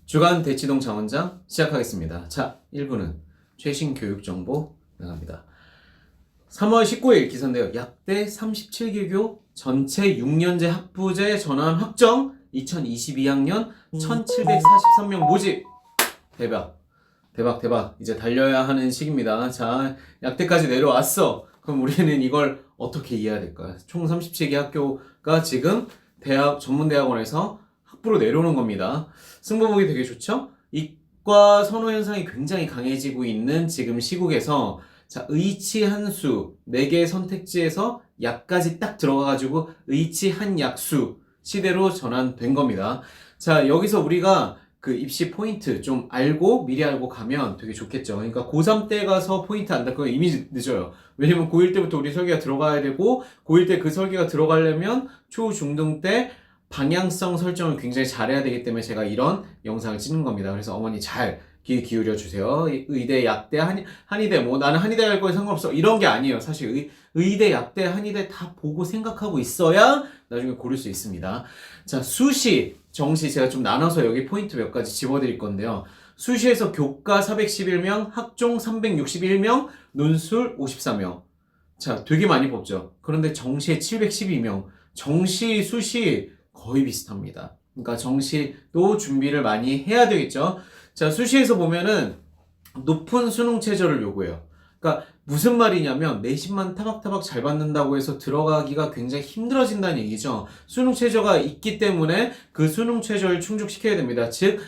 주간 대치동 자원장 시작하겠습니다. 자, 1부는 최신 교육 정보 나갑니다. 3월 19일 기사인데요. 약대 37개교 전체 6년제 학부제 전환 확정 2022학년 1743명 모집. 대박. 대박, 대박. 이제 달려야 하는 시기입니다. 자, 약대까지 내려왔어. 그럼 우리는 이걸 어떻게 이해해야 될까요? 총 37개 학교가 지금 전문대학원에서 학부로 내려오는 겁니다. 승부보기 되게 좋죠? 이과 선호 현상이 굉장히 강해지고 있는 지금 시국에서 자, 의치 한 수, 4개의 선택지에서 약까지 딱 들어가가지고 의치 한 약수 시대로 전환된 겁니다. 자, 여기서 우리가 그 입시 포인트 좀 알고 미리 알고 가면 되게 좋겠죠. 그러니까 고3 때 가서 포인트 안달 거면 이미 늦어요. 왜냐면 고1 때부터 우리 설계가 들어가야 되고 고1 때 그 설계가 들어가려면 초, 중, 등 때 방향성 설정을 굉장히 잘해야 되기 때문에 제가 이런 영상을 찍는 겁니다. 그래서 어머니 잘 귀 기울여 주세요. 의대, 약대, 한의대 뭐 나는 한의대 갈 거에 상관없어. 이런 게 아니에요. 사실 의대, 약대, 한의대 다 보고 생각하고 있어야 나중에 고를 수 있습니다. 자, 수시, 정시 제가 좀 나눠서 여기 포인트 몇 가지 집어드릴 건데요. 수시에서 교과 411명, 학종 361명, 논술 54명. 자, 되게 많이 뽑죠. 그런데 정시에 712명. 정시, 수시 거의 비슷합니다. 그러니까 정시도 준비를 많이 해야 되겠죠. 자, 수시에서 보면은 높은 수능 최저를 요구해요. 그러니까 무슨 말이냐면 내신만 타박타박 잘 받는다고 해서 들어가기가 굉장히 힘들어진다는 얘기죠. 수능 최저가 있기 때문에 그 수능 최저를 충족시켜야 됩니다. 즉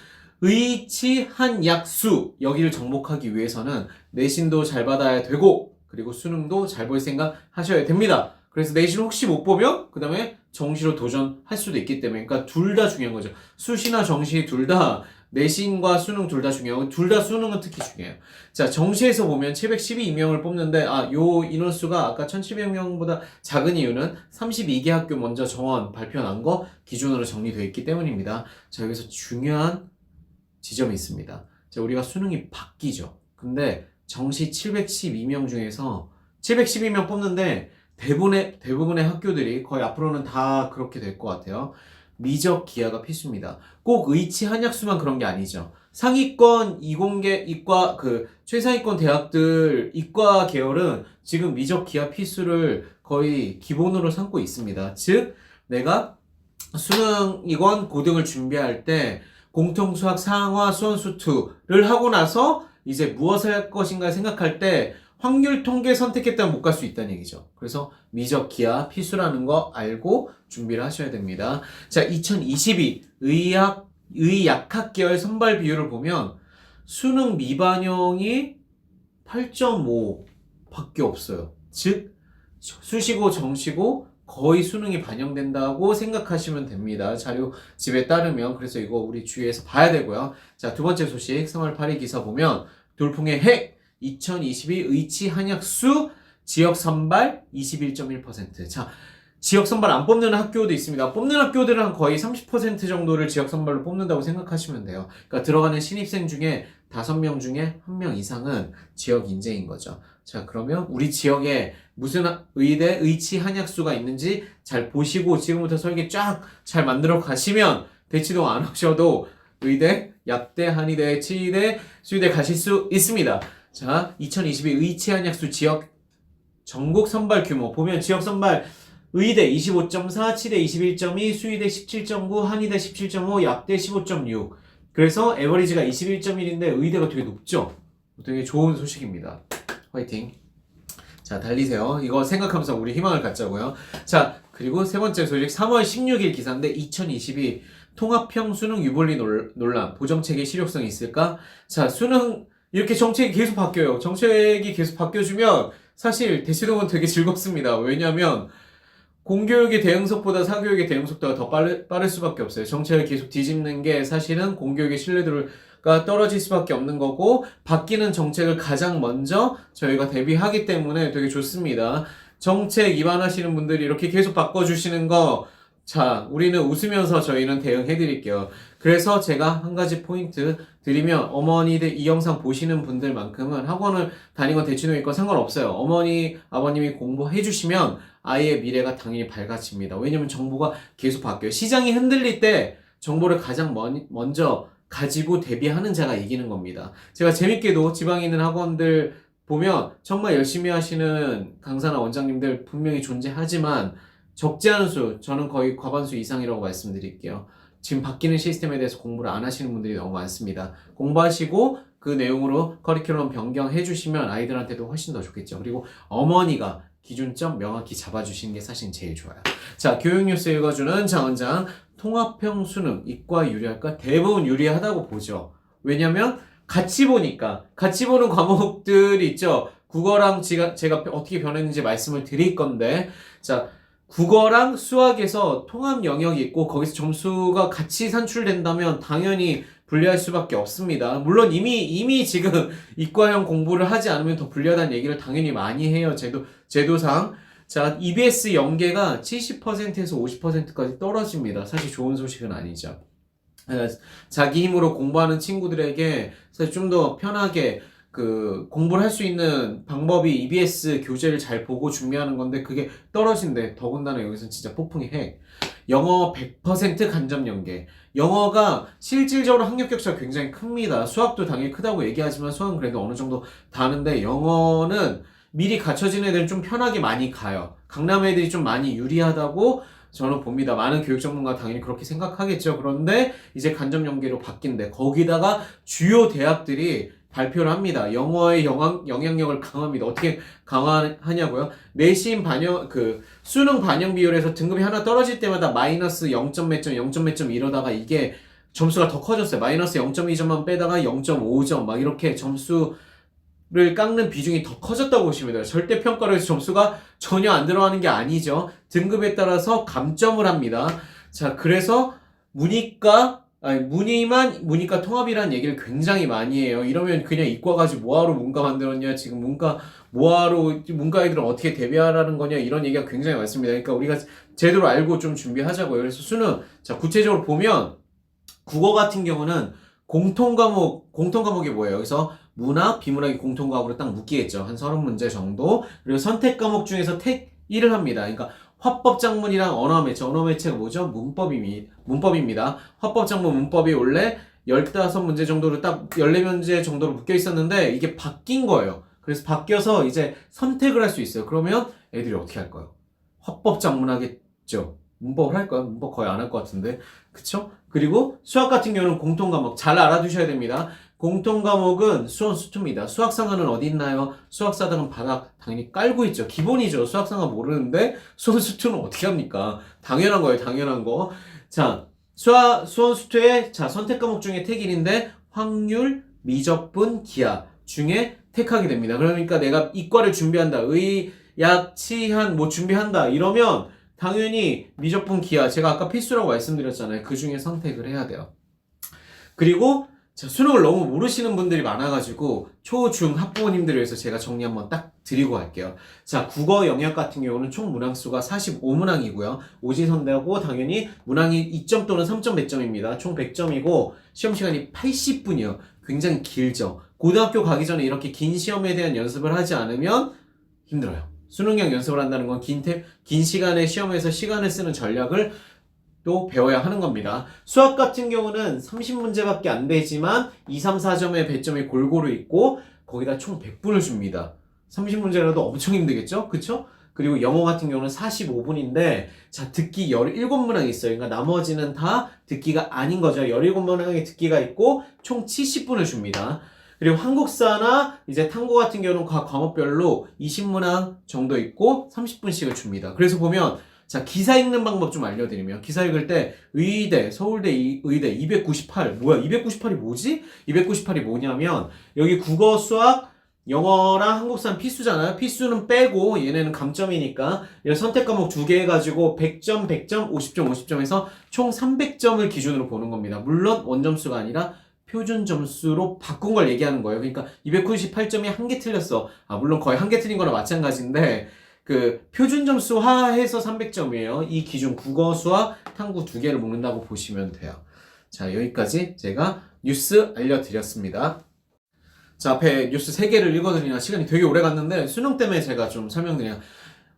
의치 한 약수 여기를 정복하기 위해서는 내신도 잘 받아야 되고 그리고 수능도 잘 볼 생각 하셔야 됩니다. 그래서 내신 혹시 못 보면 그 다음에 정시로 도전할 수도 있기 때문에 그러니까 둘 다 중요한 거죠. 수시나 정시 둘 다 내신과 수능 둘 다 중요하고 둘 다 수능은 특히 중요해요. 자, 정시에서 보면 712명을 뽑는데 요 인원수가 아까 1700명보다 작은 이유는 32개 학교 먼저 정원 발표 난 거 기준으로 정리되어 있기 때문입니다. 자, 여기서 중요한 지점이 있습니다. 자, 우리가 수능이 바뀌죠. 근데 정시 712명 중에서 712명 뽑는데 대부분의 학교들이 거의 앞으로는 다 그렇게 될 것 같아요. 미적 기하가 필수입니다. 꼭 의치 한약수만 그런 게 아니죠. 상위권 이공계 이과 최상위권 대학들 이과 계열은 지금 미적 기하 필수를 거의 기본으로 삼고 있습니다. 즉 내가 수능이건 고등을 준비할 때 공통수학 상화 수원수투를 하고 나서 이제 무엇을 할 것인가 생각할 때 확률 통계 선택했다면 못 갈 수 있다는 얘기죠. 그래서 미적 기하 필수라는 거 알고 준비를 하셔야 됩니다. 자, 2022 의약학 계열 선발 비율을 보면 수능 미반영이 8.5 밖에 없어요. 즉 수시고 정시고 거의 수능이 반영된다고 생각하시면 됩니다. 자료 집에 따르면. 그래서 이거 우리 주위에서 봐야 되고요. 자, 두 번째 소식 3월 8일 기사 보면 돌풍의 핵 2022 의치 한약수 지역 선발 21.1%. 자, 지역 선발 안 뽑는 학교도 있습니다. 뽑는 학교들은 거의 30% 정도를 지역 선발로 뽑는다고 생각하시면 돼요. 그러니까 들어가는 신입생 중에 5명 중에 1명 이상은 지역 인재인 거죠. 자, 그러면 우리 지역에 무슨 의대, 의치 한약수가 있는지 잘 보시고 지금부터 설계 쫙 잘 만들어 가시면 대치동 안 오셔도 의대, 약대, 한의대, 치의대, 수의대 가실 수 있습니다. 자, 2022 의치 한약수 지역 전국 선발 규모 보면 지역 선발 의대 25.4, 치대 21.2, 수의대 17.9, 한의대 17.5, 약대 15.6. 그래서 에버리지가 21.1인데 의대가 되게 높죠? 되게 좋은 소식입니다. 화이팅. 자, 달리세요. 이거 생각하면서 우리 희망을 갖자고요. 자, 그리고 세 번째 소식 3월 16일 기사인데 2022 통합형 수능 유불리 논란 보정책의 실효성이 있을까? 자, 수능 이렇게 정책이 계속 바뀌어요. 정책이 계속 바뀌어주면 사실 대치동은 되게 즐겁습니다. 왜냐면 공교육의 대응속보다 사교육의 대응속도가 더 빠를 수밖에 없어요. 정책을 계속 뒤집는 게 사실은 공교육의 신뢰도가 떨어질 수밖에 없는 거고 바뀌는 정책을 가장 먼저 저희가 대비하기 때문에 되게 좋습니다. 정책 입안하시는 분들이 이렇게 계속 바꿔주시는 거 자, 우리는 웃으면서 저희는 대응해드릴게요. 그래서 제가 한 가지 포인트 드리면 어머니들 이 영상 보시는 분들만큼은 학원을 다니건 대치동에 있건 상관없어요. 어머니, 아버님이 공부해주시면 아이의 미래가 당연히 밝아집니다. 왜냐면 정보가 계속 바뀌어요. 시장이 흔들릴 때 정보를 가장 먼저 가지고 대비하는 자가 이기는 겁니다. 제가 재밌게도 지방에 있는 학원들 보면 정말 열심히 하시는 강사나 원장님들 분명히 존재하지만 적지 않은 수, 저는 거의 과반수 이상이라고 말씀드릴게요. 지금 바뀌는 시스템에 대해서 공부를 안 하시는 분들이 너무 많습니다. 공부하시고 그 내용으로 커리큘럼 변경해 주시면 아이들한테도 훨씬 더 좋겠죠. 그리고 어머니가 기준점 명확히 잡아주시는 게 사실 제일 좋아요. 자, 교육뉴스 읽어주는 장원장. 통합형 수능, 이과 유리할까? 대부분 유리하다고 보죠. 왜냐면 같이 보니까, 같이 보는 과목들이 있죠. 국어랑 제가 어떻게 변했는지 말씀을 드릴 건데, 자, 국어랑 수학에서 통합 영역이 있고 거기서 점수가 같이 산출된다면 당연히 불리할 수밖에 없습니다. 물론 이미 지금 이과형 공부를 하지 않으면 더 불리하다는 얘기를 당연히 많이 해요. 제도상. 자, EBS 연계가 70%에서 50%까지 떨어집니다. 사실 좋은 소식은 아니죠. 자기 힘으로 공부하는 친구들에게 사실 좀 더 편하게 공부를 할 수 있는 방법이 EBS 교재를 잘 보고 준비하는 건데 그게 떨어진대. 더군다나 여기서 진짜 폭풍의 핵. 영어 100% 간접 연계. 영어가 실질적으로 학력 격차가 굉장히 큽니다. 수학도 당연히 크다고 얘기하지만 수학은 그래도 어느 정도 다는데 영어는 미리 갖춰진 애들은 좀 편하게 많이 가요. 강남 애들이 좀 많이 유리하다고 저는 봅니다. 많은 교육 전문가 당연히 그렇게 생각하겠죠. 그런데 이제 간접 연계로 바뀐대. 거기다가 주요 대학들이 발표를 합니다. 영어의 영향력을 강화합니다. 어떻게 강화하냐고요? 내신 반영, 수능 반영 비율에서 등급이 하나 떨어질 때마다 마이너스 0점 몇 점, 0점 몇 점 이러다가 이게 점수가 더 커졌어요. 마이너스 0.2점만 빼다가 0.5점 막 이렇게 점수를 깎는 비중이 더 커졌다고 보시면 돼요. 절대 평가로 해서 점수가 전혀 안 들어가는 게 아니죠. 등급에 따라서 감점을 합니다. 자, 그래서 문이과 통합이라는 얘기를 굉장히 많이 해요. 이러면 그냥 이과 가지고 뭐하러 문과 만들었냐, 지금 문과 애들은 어떻게 대비하라는 거냐, 이런 얘기가 굉장히 많습니다. 그러니까 우리가 제대로 알고 좀 준비하자고요. 그래서 수능, 자, 구체적으로 보면 국어 같은 경우는 공통과목이 뭐예요? 그래서 문학, 비문학이 공통과목으로 딱 묶이겠죠. 한 30문제 정도. 그리고 선택 과목 중에서 택 1을 합니다. 그러니까 화법작문이랑 언어매체가 뭐죠? 문법입니다. 화법작문 문법이 원래 15문제 정도로 딱 14문제 정도로 묶여 있었는데 이게 바뀐 거예요. 그래서 바뀌어서 이제 선택을 할 수 있어요. 그러면 애들이 어떻게 할까요? 화법작문 하겠죠. 문법을 할까요? 문법 거의 안 할 것 같은데. 그쵸? 그리고 수학 같은 경우는 공통과목 잘 알아두셔야 됩니다. 공통과목은 수원 수투입니다. 수학상어는 어디 있나요? 수학사당은 바닥 당연히 깔고 있죠. 기본이죠. 수학상어 모르는데 수원 수투는 어떻게 합니까? 당연한 거예요. 당연한 거. 자, 수원 수투의 선택 과목 중에 택일인데 확률, 미적분, 기하 중에 택하게 됩니다. 그러니까 내가 이과를 준비한다. 의학, 치한 준비한다. 이러면 당연히 미적분, 기하 제가 아까 필수라고 말씀드렸잖아요. 그 중에 선택을 해야 돼요. 그리고 자, 수능을 너무 모르시는 분들이 많아가지고 초, 중 학부모님들을 위해서 제가 정리 한번 딱 드리고 갈게요. 자, 국어 영역 같은 경우는 총 문항수가 45문항이고요. 오지선대하고 당연히 문항이 2점 또는 3점 몇 점입니다. 총 100점이고 시험시간이 80분이요. 굉장히 길죠. 고등학교 가기 전에 이렇게 긴 시험에 대한 연습을 하지 않으면 힘들어요. 수능형 연습을 한다는 건 긴 시간에 시험에서 시간을 쓰는 전략을 또 배워야 하는 겁니다. 수학 같은 경우는 30문제밖에 안 되지만 2, 3, 4점의 배점이 골고루 있고 거기다 총 100분을 줍니다. 30문제라도 엄청 힘들겠죠? 그쵸? 그리고 영어 같은 경우는 45분인데 자, 듣기 17문항이 있어요. 그러니까 나머지는 다 듣기가 아닌 거죠. 17문항의 듣기가 있고 총 70분을 줍니다. 그리고 한국사나 이제 탕고 같은 경우는 각 과목별로 20문항 정도 있고 30분씩을 줍니다. 그래서 보면 자, 기사 읽는 방법 좀 알려드리면 기사 읽을 때 의대, 서울대 의대 298 뭐야 298이 뭐지? 298이 뭐냐면 여기 국어, 수학, 영어랑 한국사는 필수잖아요. 필수는 빼고 얘네는 감점이니까 선택 과목 2개 해가지고 100점, 100점, 50점, 50점에서 총 300점을 기준으로 보는 겁니다. 물론 원점수가 아니라 표준 점수로 바꾼 걸 얘기하는 거예요. 그러니까 298점이 한 개 틀렸어. 물론 거의 한 개 틀린 거나 마찬가지인데 표준 점수화해서 300점이에요. 이 기준 국어, 수학, 탐구 2개를 묶는다고 보시면 돼요. 자, 여기까지 제가 뉴스 알려드렸습니다. 자, 앞에 뉴스 3개를 읽어드리나 시간이 되게 오래 갔는데 수능 때문에 제가 좀 설명드리냐.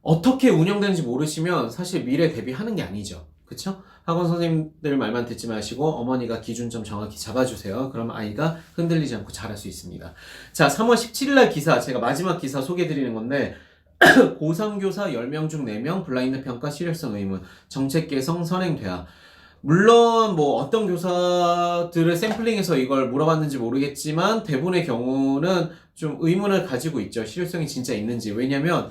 어떻게 운영되는지 모르시면 사실 미래 대비하는 게 아니죠. 그쵸? 학원 선생님들 말만 듣지 마시고 어머니가 기준 좀 정확히 잡아주세요. 그럼 아이가 흔들리지 않고 잘할 수 있습니다. 자, 3월 17일 날 기사, 제가 마지막 기사 소개해드리는 건데 고3 교사 10명 중 4명 블라인드 평가 실효성 의문 정책 개선 선행돼야. 물론 뭐 어떤 교사들을 샘플링해서 이걸 물어봤는지 모르겠지만 대부분의 경우는 좀 의문을 가지고 있죠. 실효성이 진짜 있는지. 왜냐면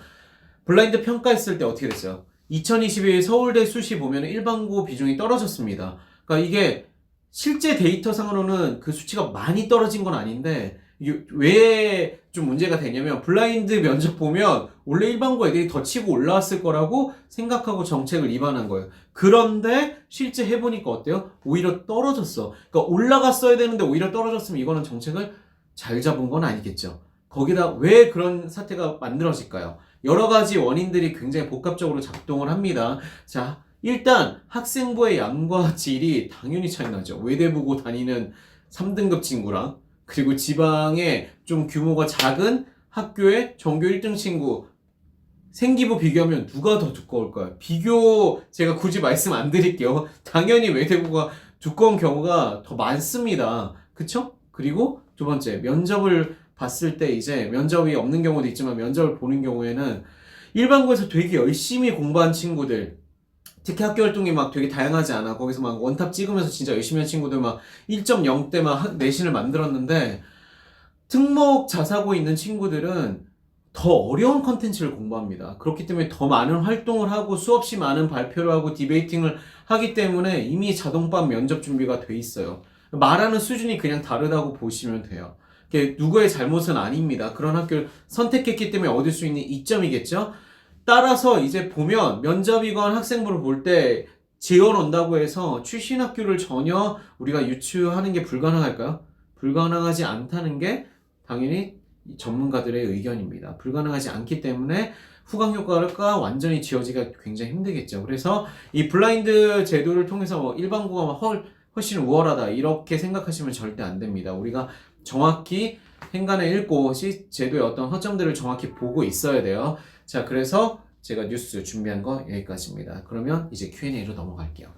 블라인드 평가했을 때 어떻게 됐어요? 2022 서울대 수시 보면 일반고 비중이 떨어졌습니다. 그러니까 이게 실제 데이터상으로는 그 수치가 많이 떨어진 건 아닌데 이게 왜 좀 문제가 되냐면 블라인드 면접 보면 원래 일반고 애들이 더 치고 올라왔을 거라고 생각하고 정책을 위반한 거예요. 그런데 실제 해보니까 어때요? 오히려 떨어졌어. 그러니까 올라갔어야 되는데 오히려 떨어졌으면 이거는 정책을 잘 잡은 건 아니겠죠. 거기다 왜 그런 사태가 만들어질까요? 여러 가지 원인들이 굉장히 복합적으로 작동을 합니다. 자, 일단 학생부의 양과 질이 당연히 차이 나죠. 외대부고 다니는 3등급 친구랑 그리고 지방에 좀 규모가 작은 학교의 전교 1등 친구 생기부 비교하면 누가 더 두꺼울까요? 비교 제가 굳이 말씀 안 드릴게요. 당연히 외대부가 두꺼운 경우가 더 많습니다. 그쵸? 그리고 두 번째, 면접을 봤을 때 이제 면접이 없는 경우도 있지만 면접을 보는 경우에는 일반고에서 되게 열심히 공부한 친구들, 특히 학교 활동이 막 되게 다양하지 않아. 거기서 막 원탑 찍으면서 진짜 열심히 한 친구들 막 1.0대 막 내신을 만들었는데 특목 자사고 있는 친구들은 더 어려운 컨텐츠를 공부합니다. 그렇기 때문에 더 많은 활동을 하고 수없이 많은 발표를 하고 디베이팅을 하기 때문에 이미 자동반 면접 준비가 돼 있어요. 말하는 수준이 그냥 다르다고 보시면 돼요. 누구의 잘못은 아닙니다. 그런 학교를 선택했기 때문에 얻을 수 있는 이점이겠죠? 따라서 이제 보면 면접이건 학생부를 볼 때 지원 온다고 해서 출신 학교를 전혀 우리가 유추하는 게 불가능할까요? 불가능하지 않다는 게 당연히 전문가들의 의견입니다. 불가능하지 않기 때문에 후광 효과가 완전히 지어지기가 굉장히 힘들겠죠. 그래서 이 블라인드 제도를 통해서 뭐 일반고가 훨씬 우월하다 이렇게 생각하시면 절대 안 됩니다. 우리가 정확히 행간을 읽고 제도의 어떤 허점들을 정확히 보고 있어야 돼요. 자, 그래서 제가 뉴스 준비한 거 여기까지입니다. 그러면 이제 Q&A로 넘어갈게요.